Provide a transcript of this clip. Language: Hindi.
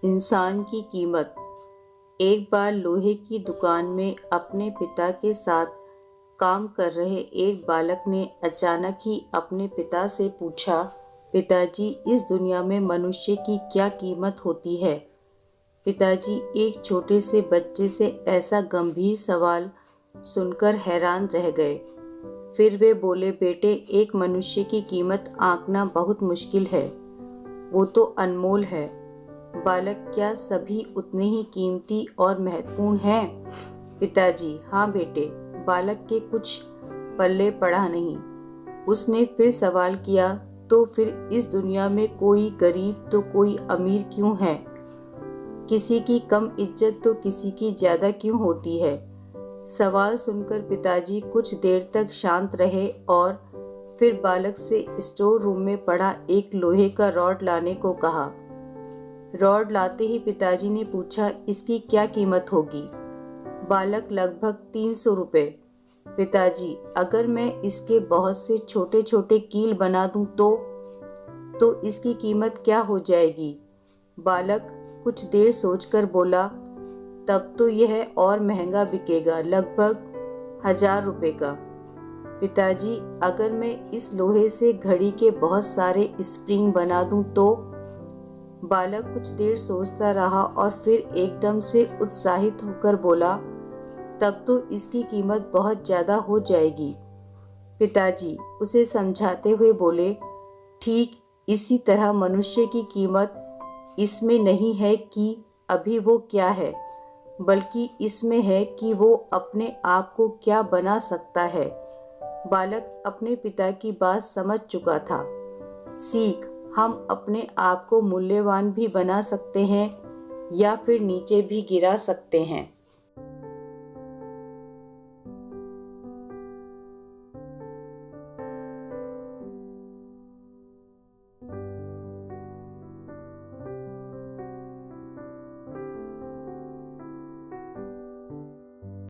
इंसान की कीमत। एक बार लोहे की दुकान में अपने पिता के साथ काम कर रहे एक बालक ने अचानक ही अपने पिता से पूछा, पिताजी, इस दुनिया में मनुष्य की क्या कीमत होती है? पिताजी एक छोटे से बच्चे से ऐसा गंभीर सवाल सुनकर हैरान रह गए। फिर वे बोले, बेटे, एक मनुष्य की कीमत आंकना बहुत मुश्किल है। वो तो अनमोल है। बालक, क्या सभी उतने ही कीमती और महत्वपूर्ण हैं? पिताजी, हाँ बेटे। बालक के कुछ पल्ले पड़ा नहीं। उसने फिर सवाल किया, तो फिर इस दुनिया में कोई गरीब तो कोई अमीर क्यों है? किसी की कम इज्जत तो किसी की ज्यादा क्यों होती है? सवाल सुनकर पिताजी कुछ देर तक शांत रहे और फिर बालक से स्टोर रूम में पड़ा एक लोहे का रॉड लाने को कहा। रॉड लाते ही पिताजी ने पूछा, इसकी क्या कीमत होगी? बालक, लगभग 300 रुपए। पिताजी, अगर मैं इसके बहुत से छोटे छोटे कील बना दूं तो इसकी कीमत क्या हो जाएगी? बालक कुछ देर सोचकर बोला, तब तो यह और महंगा बिकेगा, लगभग 1000 रुपए का। पिताजी, अगर मैं इस लोहे से घड़ी के बहुत सारे स्प्रिंग बना दूं तो? बालक कुछ देर सोचता रहा और फिर एकदम से उत्साहित होकर बोला, तब तो इसकी कीमत बहुत ज्यादा हो जाएगी। पिताजी उसे समझाते हुए बोले, ठीक इसी तरह मनुष्य की कीमत इसमें नहीं है कि अभी वो क्या है, बल्कि इसमें है कि वो अपने आप को क्या बना सकता है। बालक अपने पिता की बात समझ चुका था। सीख, हम अपने आप को मूल्यवान भी बना सकते हैं या फिर नीचे भी गिरा सकते हैं।